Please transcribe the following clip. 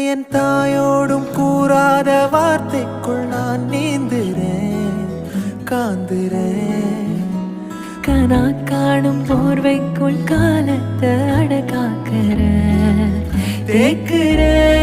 என் தாயோடும் கூறாத வார்த்தைக்குள் நான் நீந்துறேன் காந்துறேன். கனா காணும் போர்வைக்குள் காலத்தை அடக்காக்குற தேக்குறேன்